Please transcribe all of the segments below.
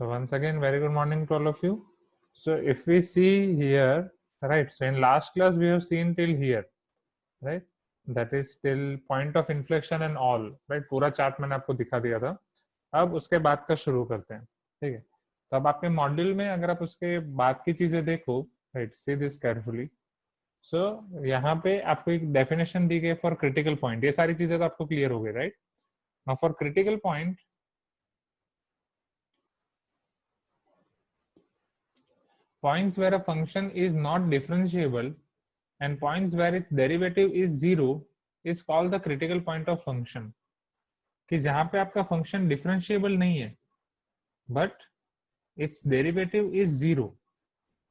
So once again, very good morning to all of you. So if we see here, right, so in last class we have seen till here, right, that is till point of inflection and all, right, पूरा chart मैंने आपको दिखा दिया था. अब उसके बाद का शुरू करते हैं, ठीक है. तो अब आपके मॉड्यूल में अगर आप उसके बाद की चीजें देखो, राइट, सी दिस केयरफुली. सो यहाँ पे आपको एक डेफिनेशन दी गई फॉर क्रिटिकल पॉइंट. ये सारी चीजें तो आपको क्लियर हो गई, right. Now for critical point, points where a function is not differentiable and points where its derivative is zero is called the critical point of function. कि जहां पे आपका फंक्शन डिफरेंशिएबल नहीं है but its derivative is zero,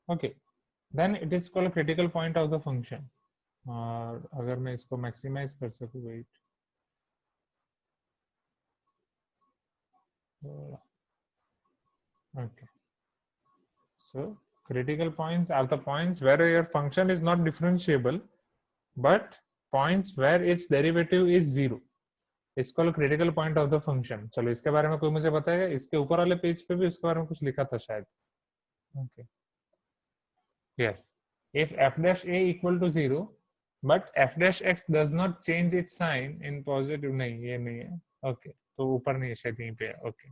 okay, then it is called critical point of the function. और अगर मैं इसको मैक्सिमाइज कर सकूं, wait, okay, so critical points are the points where your function is not differentiable but points where its derivative is zero. इसको critical point of the function. चलो इसके बारे में कोई मुझे बताएगा? इसके ऊपर वाले पेज पे भी उसके बारे में कुछ लिखा था शायद. Okay, yes, if f dash a equal to 0 but f dash x does not change its sign in positive. नहीं, ये नहीं है. ओके, तो ऊपर नहीं है शायद, यहीं पे है. Okay,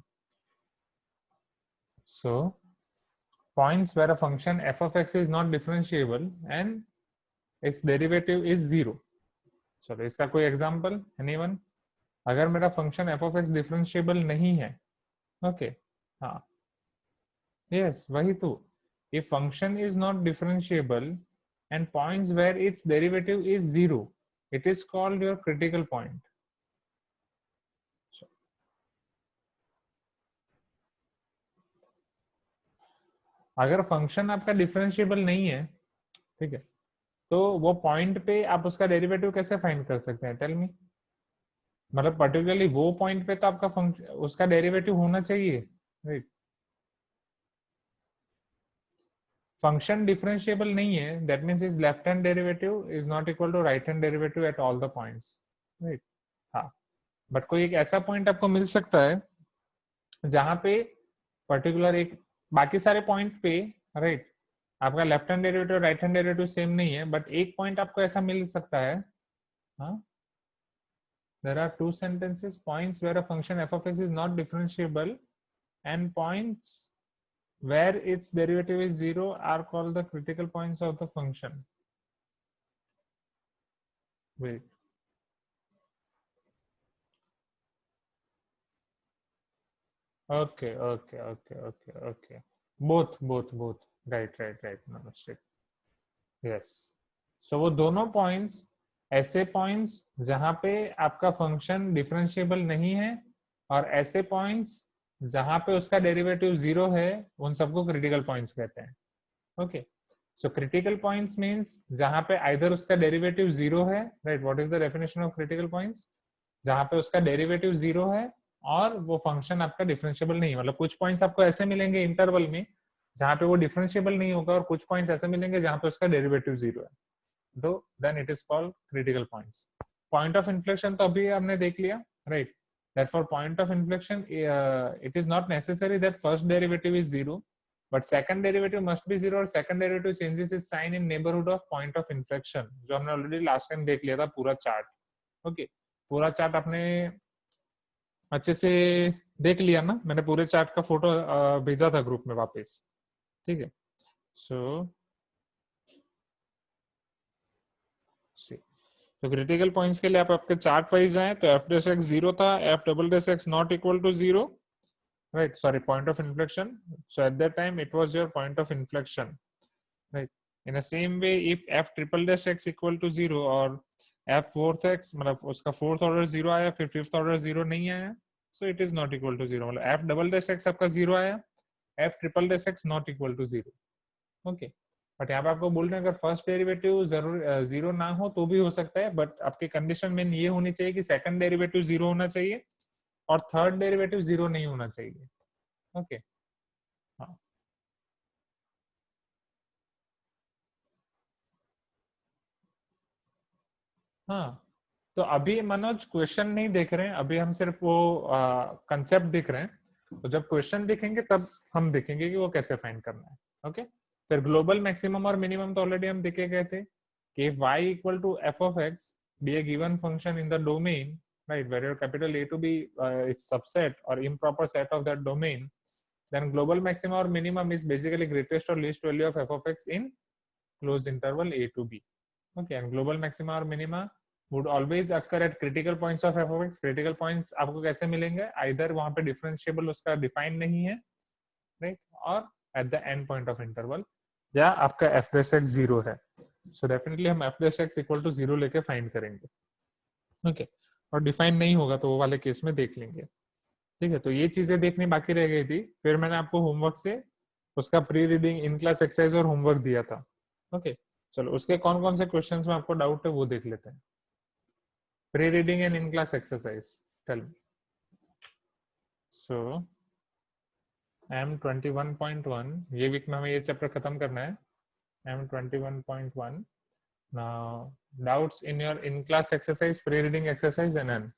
so points where a function f of x is not differentiable and its derivative is 0. चलो इसका कोई एग्जांपल, एनीवन? अगर मेरा function f of x differentiable नहीं है, ओके, हाँ, यस, वही तो. if function is not differentiable and points where its derivative is 0, it is called your critical point. अगर फंक्शन आपका डिफरेंशिएबल नहीं है, ठीक है, तो वो पॉइंट पे आप उसका डेरिवेटिव कैसे फाइंड कर सकते हैं? Tell me. मतलब पर्टिकुलरली वो पॉइंट पे तो आपका फंक्शन, उसका डेरिवेटिव होना चाहिए, राइट. फंक्शन डिफरेंशिएबल नहीं है, that means is left hand derivative is not equal to right hand derivative at all the points, right. हाँ, बट कोई एक ऐसा पॉइंट आपको मिल सकता है जहां पे पर्टिकुलर एक, बाकी सारे पॉइंट पे, राइट, आपका left hand derivative right hand derivative same नहीं है, बट एक पॉइंट आपको ऐसा मिल सकता है. हाँ, there are two sentences, points where a function f of x is not differentiable and points where its derivative is 0 are called the critical points of the function. Wait, okay, both, right, no mistake, yes. So वो दोनों points ऐसे points जहां पे आपका function differentiable नहीं है और ऐसे पॉइंट्स जहां पे उसका डेरिवेटिव 0 है, उन सबको क्रिटिकल पॉइंट्स कहते हैं. Okay, so critical points means जहां पे आइदर उसका डेरिवेटिव 0 है, right. What is the definition of critical points? जहां पे उसका डेरिवेटिव 0 है और वो फंक्शन आपका डिफरेंशिएबल नहीं है. मतलब कुछ पॉइंट्स आपको ऐसे मिलेंगे इंटरवल में जहां पे वो डिफरेंशिएबल नहीं होगा और कुछ पॉइंट्स ऐसे मिलेंगे जहां पे उसका डेरिवेटिव 0 है. तो then it is called critical points. Point of inflection तो अभी हमने देख लिया, right. That for point of inflection it is not necessary that first derivative is 0, but second derivative must be 0 और second derivative changes its sign in neighbourhood of point of inflection, जो हमने already last time देख लिया था पूरा chart. Okay, पूरा chart आपने अच्छे से देख लिया ना? मैंने पूरे चार्ट का फोटो भेजा था ग्रुप में वापस, ठीक है. सो तो क्रिटिकल पॉइंट्स के लिए आप आपके चार्ट वाइज जाएं तो एफ डैश एक्स 0 था, f double dash x not equal to 0, right, sorry, point of inflection. So at that time it was your point of inflection, right. In the same way if f triple dash x equal to 0 और F fourth x, मतलब उसका fourth order 0 आया फिर fifth order 0 नहीं आया, so it is not equal to 0. मतलब f double dash x आपका 0 आया, f triple dash x not equal to 0. Okay, but यहाँ पे आपको बोल रहे हैं अगर फर्स्ट डेरिवेटिव जरूर 0 ना हो तो भी हो सकता है, बट आपकी कंडीशन में ये होनी चाहिए कि सेकंड डेरिवेटिव 0 होना चाहिए और थर्ड डेरिवेटिव 0 नहीं होना चाहिए. ओके, हाँ, हाँ. तो अभी मनोज क्वेश्चन नहीं देख रहे हैं, अभी हम सिर्फ वो कंसेप्ट देख रहे हैं. तो जब क्वेश्चन देखेंगे तब हम देखेंगे कि वो कैसे फाइंड करना है. ओके, फिर ग्लोबल मैक्सिमम और मिनिमम तो ऑलरेडी हम देखे गए थे कि y equal to f of x be a given function in the domain, right, where your capital A to be is subset or improper set of that domain, then global maximum or minimum is basically greatest or least value of f of x in closed interval A to B. Okay, and global maxima or minima would always occur at critical points of f of x. Critical points आपको कैसे मिलेंगे? Either वहाँ पे differentiable उसका define नहीं है, right, और at the end point of interval, या आपका f dash x 0 है. So definitely हम f dash x equal to 0 लेके find करेंगे. Okay, और define नहीं होगा तो वो वाले केस में देख लेंगे. ठीक है, तो ये चीजें देखनी बाकी रह गई थी. फिर मैंने आपको होमवर्क से उसका pre reading in class exercise और होमवर्क दिया था. ओके, चलो उसके कौन कौन से क्वेश्चंस में आपको डाउट है वो देख लेते हैं. Pre reading and in class exercise, tell me. So M21.1, ये वीक में हमें ये चैप्टर खत्म करना है. M21.1. Now doubts in your in class exercise, pre reading exercise and N.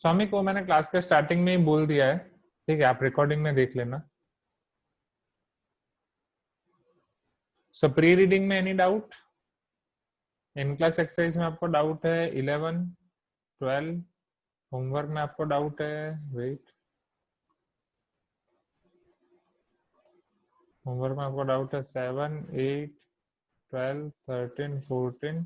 Swami को मैंने क्लास के स्टार्टिंग में ही बोल दिया है, ठीक है, आप रिकॉर्डिंग में देख लेना. सो प्री रीडिंग में एनी डाउट? इन क्लास एक्सरसाइज में आपको डाउट है 11, 12. होमवर्क में आपको डाउट है, वेट, होमवर्क में आपको डाउट है 7, 8, 12, 13, 14.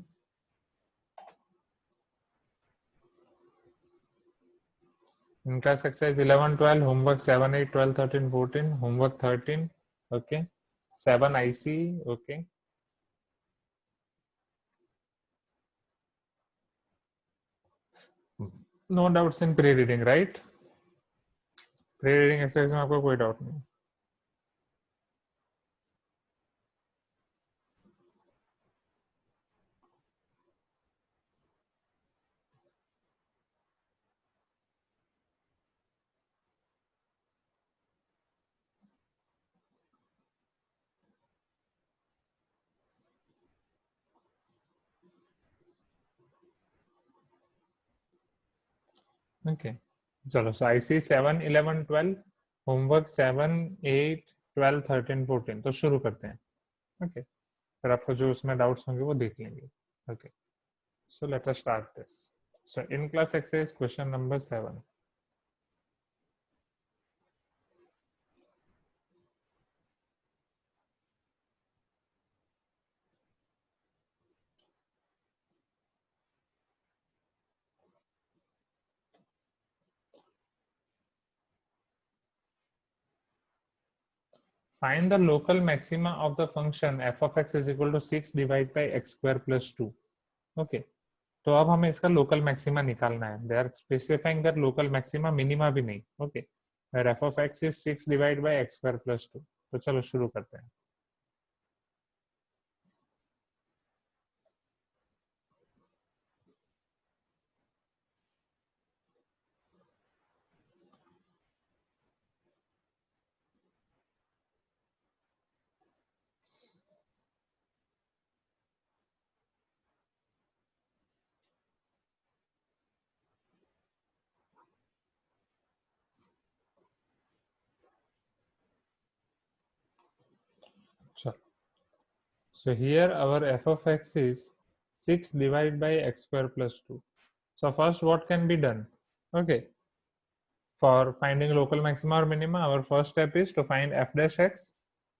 In class exercise 11, 12, homework 7, 8, 12, 13, 14, homework 13. Okay, 7 IC. Okay, no doubts in pre reading, right? Pre reading exercise में आपको कोई डाउट नहीं. ओके, चलो. So IC 7, 11, 12, homework 7, 8, 12, 13, 14. तो शुरू करते हैं. ओके, फिर आपको जो उसमें डाउट्स होंगे वो देख लेंगे. Okay, so let us start this. So in class exercise question number 7. Find the local maxima of the function f of x is equal to 6 divided by x square plus 2. Okay, तो अब हमें इसका local maxima निकालना है. They are specifying that local maxima, minima भी नहीं. Okay, f of x is 6 divided by x square plus 2. तो चलो शुरू करते हैं. So here our f of x is 6 divided by x square plus 2. So first what can be done? Okay, for finding local maxima or minima, our first step is to find f dash x,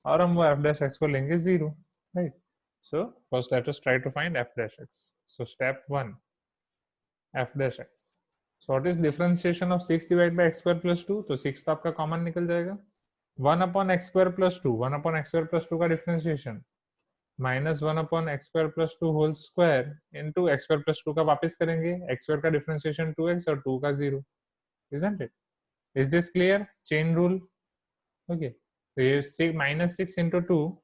और हम वो f dash x को लेंगे 0, right? So first let us try to find f dash x. So step 1, f dash x. So what is differentiation of 6 divided by x square plus 2? तो 6 तो आपका common निकल जाएगा. 1 upon x square plus 2, 1 upon x square plus 2 का differentiation minus 1 upon x square plus 2 whole square into x square plus 2 का वापस करेंगे. X square का डिफरेंशिएशन 2x और 2 का 0. Isn't it? Is this clear? Chain rule. Okay, so ये minus 6 into 2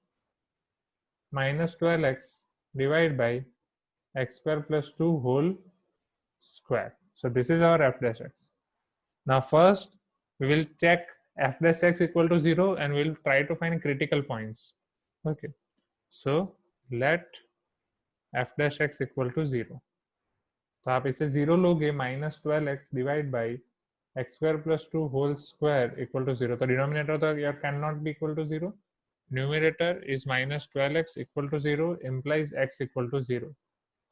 minus 12x divided by x square plus 2 whole square. So this is our f dash x. Now first we will check f dash x equal to 0 and we will try to find critical points. Okay, so let f dash x equal to 0. तो आप इसे 0 लोगे, minus 12x divided by x square plus 2 whole square equal to 0. तो denominator तो यार can not be equal to 0. Numerator is minus 12x equal to 0 implies x equal to 0.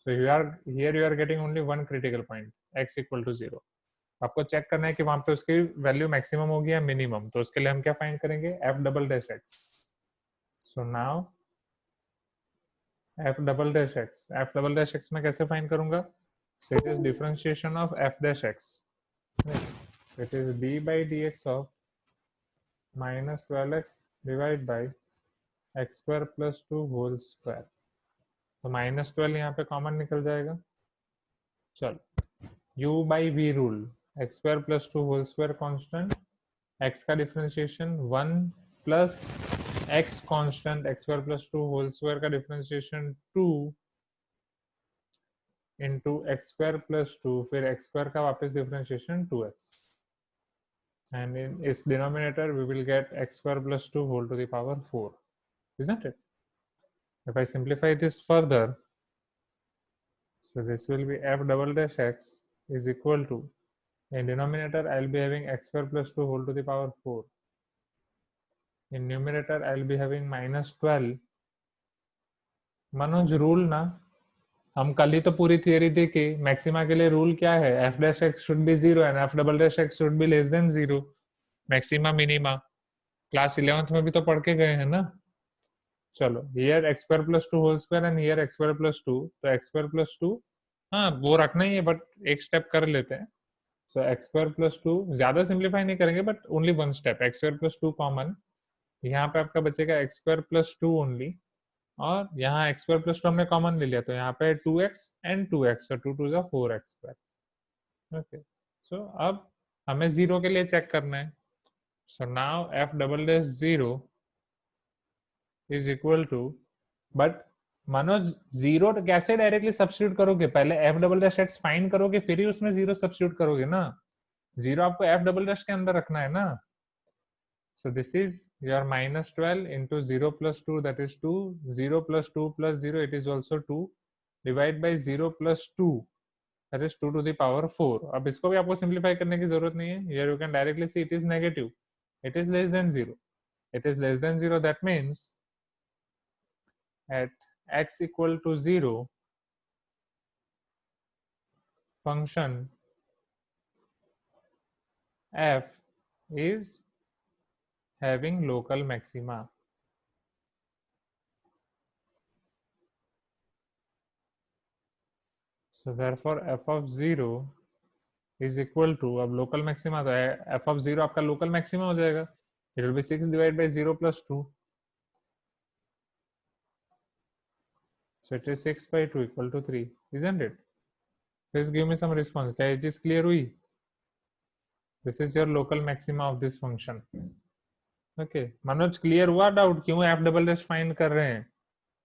So you are getting only one critical point, x equal to 0. आपको check करना है कि वहां पे उसकी वैल्यू मैक्सिमम होगी या मिनिमम. तो उसके लिए हम क्या फाइंड करेंगे, f double dash x. So now f double dash x में कैसे फाइंड करूंगा. सो it is differentiation of f dash x. It is d by dx of minus 12x divided by x square plus 2 whole square. तो minus 12 यहाँ पे common निकल जाएगा. चलो u by v rule, x square plus 2 whole square constant, x का differentiation 1 plus x constant x square plus 2 whole square का differentiation 2 into x square plus 2, फिर x square का वापस differentiation 2x, and in its denominator we will get x square plus 2 whole to the power 4, isn't it? If I simplify this further, so this will be f double dash x is equal to, in denominator I'll be having x square plus 2 whole to the power 4. In numerator I'll be having minus 12. Manoj rule ना, हम कल ही तो पूरी theory देखी. Maxima के लिए rule क्या है, f dash x should be 0 and f double dash x should be less than 0. Maxima minima class 11th में भी तो पढ़ के गए हैं ना. चलो here x square plus 2 whole square and here x square plus 2. तो एक्स स्क्वायर प्लस 2 हाँ वो रखना ही है, बट एक स्टेप कर लेते हैं. सो एक्स स्क्वायर प्लस 2 ज्यादा सिंप्लीफाई नहीं करेंगे, but only one step. X square plus 2 common, यहाँ पे आपका बचेगा एक्स स्क्वायर प्लस 2 ओनली, और यहाँ एक्स स्क्वायर प्लस 2 हमने कॉमन ले लिया, तो यहाँ पे 2x and 2x, so 2 2 4x square. Okay, so अब हमें जीरो के लिए चेक करना है. So now f double dash 0 is equal to, but Manoj zero कैसे डायरेक्टली सब्स्टिट्यूट करोगे, पहले f double dash x find करोगे फिर ही उसमें जीरो सब्स्टिट्यूट करोगे ना. जीरो आपको एफ डबल डैश के अंदर रखना है ना. So this is your minus 12 into 0 plus 2, that is 2. 0 plus 2 plus 0, it is also 2. Divide by 0 plus 2, that is 2 to the power 4. अब इसको भी आपको सिंप्लीफाई करने की जरूरत नहीं है. Here you can directly see it is negative. It is less than 0. It is less than 0. That means at x equal to 0, function f is having local maxima. So therefore f of 0 is equal to, अब local maxima तो f of 0 आपका local maxima हो जाएगा. It will be 6 divided by 0 plus 2. So it is 6 by 2 equal to 3, isn't it? Please give me some response. क्या ये चीज clear हुई? This is your local maxima of this function. Okay, Manoj clear हुआ doubt, क्यों f double dash find कर रहे हैं,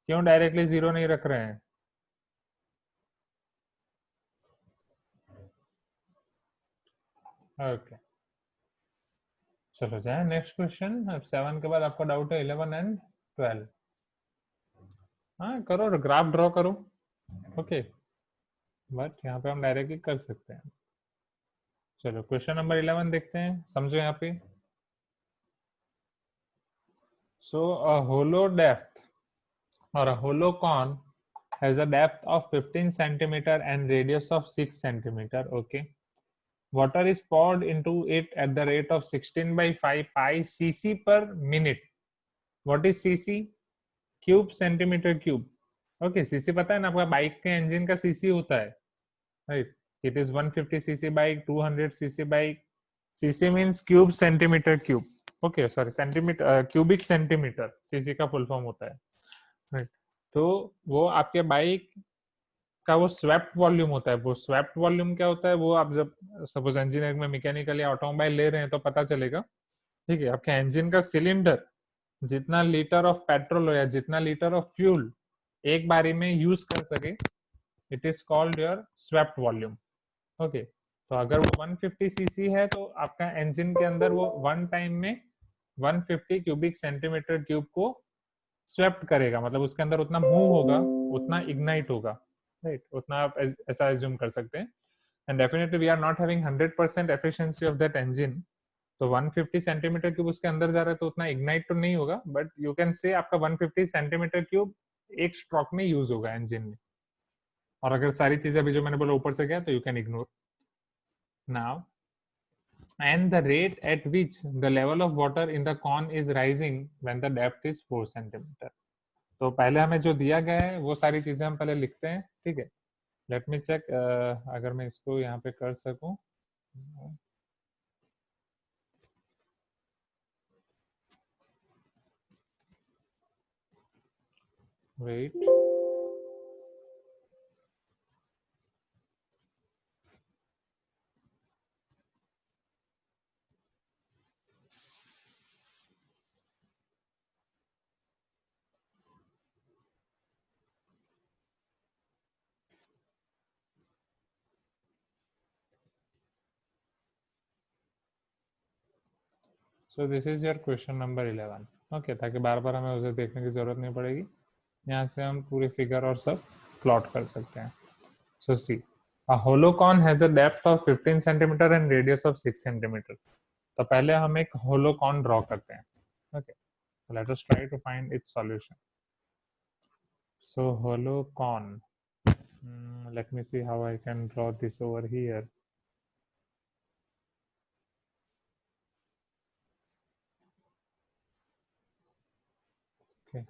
क्यों डायरेक्टली जीरो नहीं रख रहे हैं? ओके, चलो जाए नेक्स्ट क्वेश्चन. अब 7 के बाद आपका डाउट है 11 एंड 12. हाँ करो, ग्राफ ड्रॉ करो. ओके, बट यहाँ पे हम डायरेक्टली कर सकते हैं. चलो क्वेश्चन नंबर 11 देखते हैं, समझो यहाँ पे. सो अ होलो depth or a hollow cone has a depth of 15 centimeter and radius of 6 centimeter. Okay, water is poured into it at the rate of 16 by 5 pi cc per minute. What is cc? Cube centimetre cube. Okay, CC पता है ना आपका, bike के engine का CC होता है, right? It is 150 CC bike, 200 CC bike. CC means cube centimetre cube. Okay sorry, centimetre cubic centimetre CC का full form होता है, राइट? तो वो आपके बाइक का वो स्वेप्ट वॉल्यूम होता है. वो स्वेप्ट वॉल्यूम क्या होता है, वो आप जब सपोज इंजीनियरिंग में मैकेनिकल या ऑटोमोबाइल ले रहे हैं तो पता चलेगा. ठीक है, आपके इंजन का सिलेंडर जितना लीटर ऑफ पेट्रोल हो या जितना लीटर ऑफ फ्यूल एक बारी में यूज कर सके, it is called your swept volume. Okay, तो अगर वो 150 सीसी है तो आपका इंजन के अंदर वो वन टाइम में 150 क्यूबिक सेंटीमीटर क्यूब को स्वेप्ट करेगा. मतलब उसके अंदर उतना मूव होगा, उतना इग्नाइट होगा, राइट? उतना आप ऐसा एज्यूम कर सकते हैं. And definitely we are not having 100% efficiency of that engine, तो 150 सेंटीमीटर क्यूब उसके अंदर जा रहा है तो उतना इग्नाइट तो नहीं होगा, बट यू कैन से आपका 150 सेंटीमीटर क्यूब एक स्ट्रोक में यूज होगा इंजन में। और अगर सारी चीजें अभी जो मैंने बोला ऊपर से गया तो you can ignore now. And the rate at which the level of water in the con is rising when the depth is 4 centimeter. तो पहले हमें जो दिया गया है वो सारी चीजें हम पहले लिखते हैं, ठीक है। लेट मी चेक, अगर मैं इसको यहाँ पे कर सकूं। Wait, so this is your question number 11, okay, ताकि बार बार हमें उसे देखने की जरूरत नहीं पड़ेगी। यहाँ से हम पूरी फिगर और सब प्लॉट कर सकते हैं। सो सी, a hollow cone has a depth of 15 centimeter and radius of 6 centimeter. तो पहले हम एक होलो कॉन ड्रॉ करते हैं, okay. Let us try to find its solution. So hollow cone, let me see how I can draw this over here. Okay,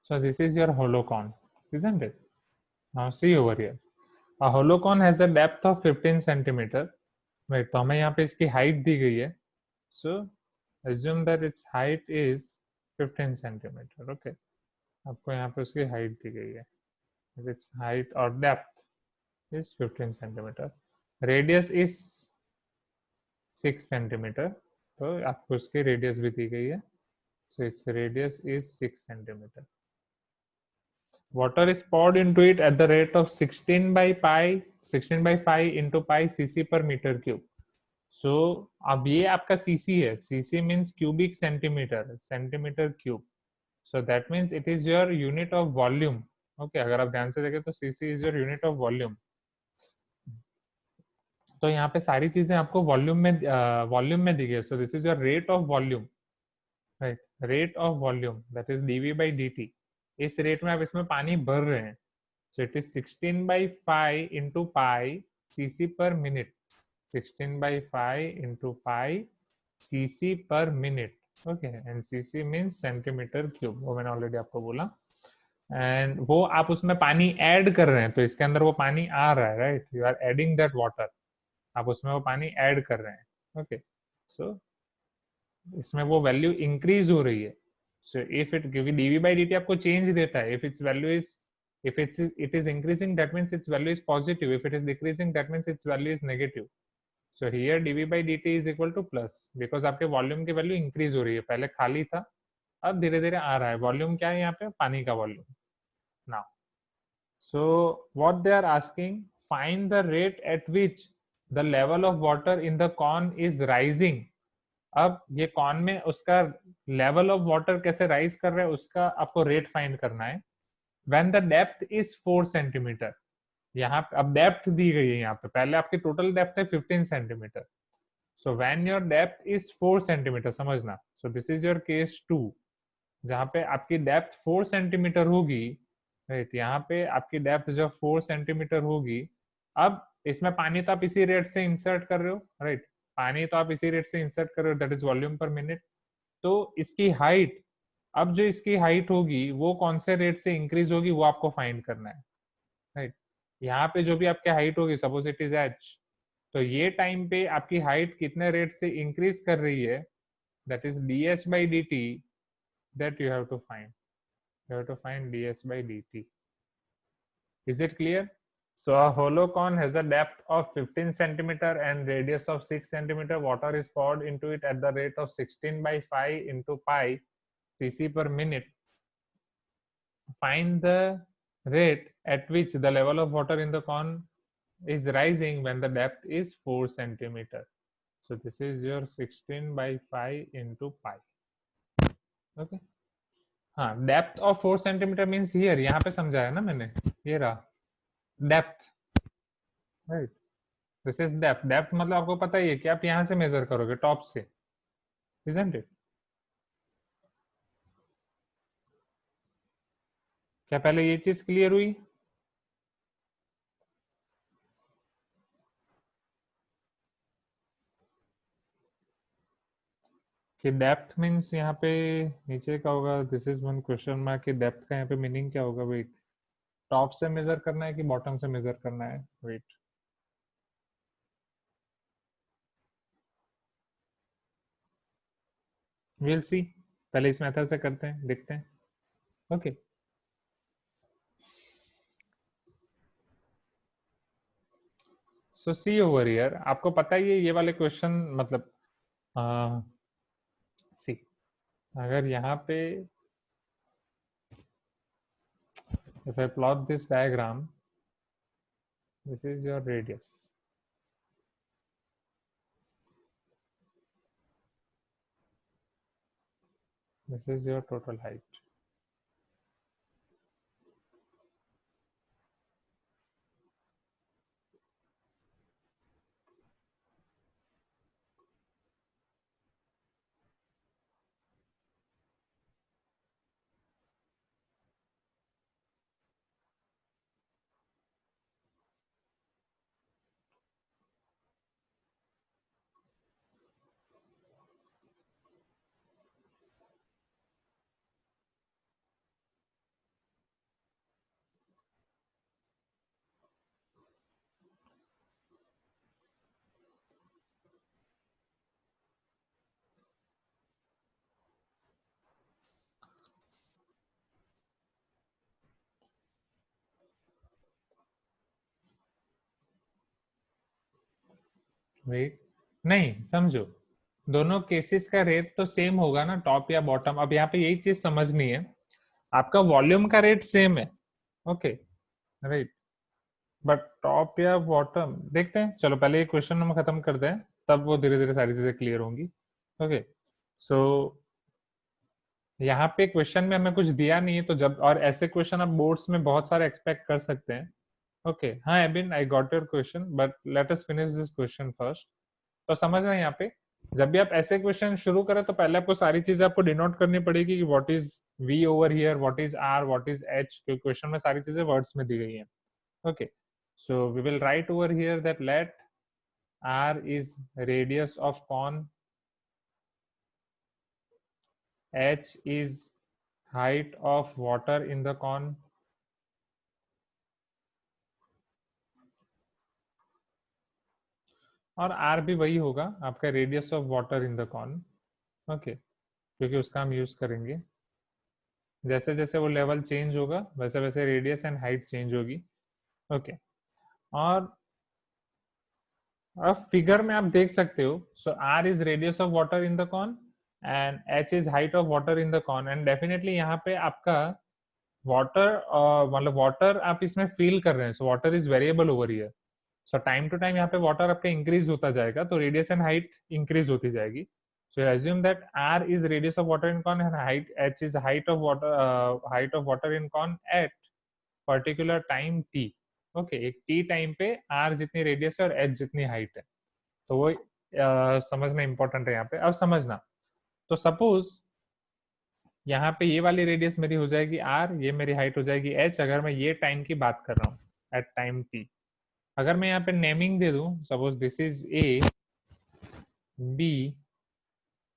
so this is your hollow cone, isn't it? Now see over here, a hollow cone has a depth of 15 centimeter. Wait, तो हमें यहाँ पे इसकी height दी गई है, so assume that its height is 15 centimeter, okay। आपको यहाँ पे उसकी हाइट दी गई है, its height or depth is 15 centimeter, radius is 6 centimeter, तो आपको उसकी रेडियस भी दी गई है, so its radius is 6 centimeter. Water is poured into it at the rate of 16 by 5 into pi cc per meter cube. So अब ये आपका cc है, cc means cubic centimeter, centimeter cube. So that means it is your unit of volume. Okay, अगर आप ध्यान से देखें तो cc is your unit of volume. तो यहाँ पे सारी चीजें आपको वॉल्यूम में दी गई है। सो this is your rate of volume, right, rate of volume that is dv by dt। इस रेट में आप इसमें पानी भर रहे हैं, so it is 16 by 5 into pi cc per minute, 16 by 5 into pi cc per minute, okay, and cc means centimeter cube, वो मैंने ऑलरेडी आपको बोला। एंड वो आप उसमें पानी ऐड कर रहे हैं, तो इसके अंदर वो पानी आ रहा है, right, you are adding that water, आप उसमें वो पानी ऐड कर रहे हैं, ओके। सो इसमें वो वैल्यू इंक्रीज हो रही है। सो इफ इट, क्योंकि dv by dt आपको चेंज देता है, if it's value is, if it is increasing that means its value is positive, if it is decreasing that means its value is negative. So here dv by dt is equal to plus, because आपके volume की value increase हो रही है, पहले खाली था अब धीरे धीरे आ रहा है। वॉल्यूम क्या है यहाँ पे, पानी का volume. Now so what they are asking, find the rate at which the level of water in the cone is rising. अब ये कॉन में उसका लेवल ऑफ वाटर कैसे राइज कर रहा है उसका आपको रेट फाइंड करना है। When the depth is 4 centimetre, यहाँ पे अब डेप्थ दी गई है, यहाँ पे पहले आपकी टोटल डेप्थ है 15 centimetre. So when your depth is 4 centimetre, समझना, so this is your case 2, जहाँ पे आपकी डेप्थ 4 सेंटीमीटर होगी, राइट, यहाँ पे आपकी डेप्थ जब 4 सेंटीमीटर होगी, अब इसमें पानी तो आप इसी रेट से इंसर्ट कर रहे हो, राइट, पानी तो आप इसी रेट से इंसर्ट कर रहे हो, दैट इज वॉल्यूम पर मिनट। तो इसकी हाइट, अब जो इसकी हाइट होगी वो कौन से रेट से इंक्रीज होगी वो आपको फाइंड करना है, राइट। यहाँ पे जो भी आपकी हाइट होगी, सपोज इट इज h, तो ये टाइम पे आपकी हाइट कितने रेट से इंक्रीज कर रही है, that is dh by dt, that you have to find, you have to find dh by dt। Is it clear? So a hollow cone has a depth of 15 centimeter and radius of 6 centimeter. Water is poured into it at the rate of 16 by 5 into pi cc per minute. Find the rate at which the level of water in the cone is rising when the depth is 4 centimeter. So this is your 16 by 5 into pi. Okay. हाँ, depth of 4 centimetre means here, यहाँ पे समझाया ना मैंने, ये रहा depth, right. This is depth. Depth मतलब आपको पता ही है कि आप यहाँ से मेजर करोगे टॉप से, इजंट इट? क्या पहले ये चीज क्लियर हुई? कि डेप्थ मीन्स यहाँ पे नीचे का होगा, this is one question mark, कि डेप्थ का यहाँ पे मीनिंग क्या होगा? वेट, टॉप से मेजर करना है कि बॉटम से मेजर करना है? Wait, will see. पहले इस मेथड से करते हैं, देखते हैं। Okay, so see over here, आपको पता ही है ये वाले क्वेश्चन, मतलब सी, अगर यहाँ पे if I plot this diagram, this is your radius, this is your total height. Wait, नहीं समझो, दोनों केसेस का रेट तो सेम होगा ना, टॉप या बॉटम। अब यहाँ पे यही चीज समझनी है, आपका वॉल्यूम का रेट सेम है, ओके, राइट, बट टॉप या बॉटम देखते हैं। चलो पहले ये क्वेश्चन हम खत्म करते हैं, तब वो धीरे धीरे सारी चीजें क्लियर होंगी। ओके, सो यहाँ पे क्वेश्चन में हमें कुछ दिया नहीं है, तो जब, और ऐसे क्वेश्चन आप बोर्ड्स में बहुत सारे एक्सपेक्ट कर सकते हैं। ओके, हाँ एबिन, I got your question, but let us finish this question first. तो समझ रहे हैं यहाँ पे, जब भी आप ऐसे क्वेश्चन शुरू करें तो पहले आपको सारी चीजें आपको डिनोट करनी पड़ेगी कि what is v over here, what is r, what is h, क्योंकि क्वेश्चन में सारी चीजें वर्ड्स में दी गई हैं। Okay, so we will write over here that let r is radius of cone, h is height of water in the cone, और r भी वही होगा आपका radius of water in the cone. Okay, क्योंकि उसका हम यूज करेंगे, जैसे जैसे वो लेवल चेंज होगा वैसे वैसे रेडियस एंड हाइट चेंज होगी। ओके, और अब फिगर में आप देख सकते हो, so r is radius of water in the cone and h is height of water in the cone, and definitely यहाँ पे आपका वाटर, मतलब वाटर आप इसमें फील कर रहे हैं, so water is variable over here. So time to time यहाँ पे वाटर आपका इंक्रीज होता जाएगा, तो रेडियस एंड हाइट इंक्रीज होती जाएगी। So assume that r is radius of water in cone and height h is height of water in cone at particular time t। Okay, एक t time पे r जितनी radius है और h जितनी height है, तो वो समझना इंपॉर्टेंट है यहाँ पे। अब समझना, तो सपोज यहाँ पे ये वाली रेडियस मेरी हो जाएगी r, ये मेरी हाइट हो जाएगी h, अगर मैं ये टाइम की बात कर रहा हूँ एट टाइम t। अगर मैं यहाँ पे नेमिंग दे दूं, suppose this is A, B,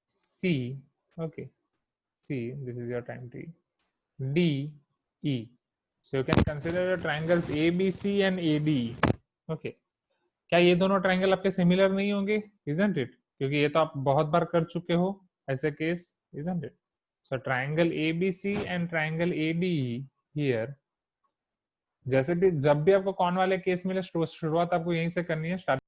C, okay, C, this is your time t, D, E, so you can consider your triangles A B C and A D. Okay, क्या ये दोनों triangle आपके सिमिलर नहीं होंगे? Isn't it? क्योंकि ये तो आप बहुत बार कर चुके हो ऐसे case, isn't it? So triangle A B C and triangle A D here जैसे भी जब भी आपको कौन वाले केस मिले शुरुआत आपको यहीं से करनी है, स्टार्ट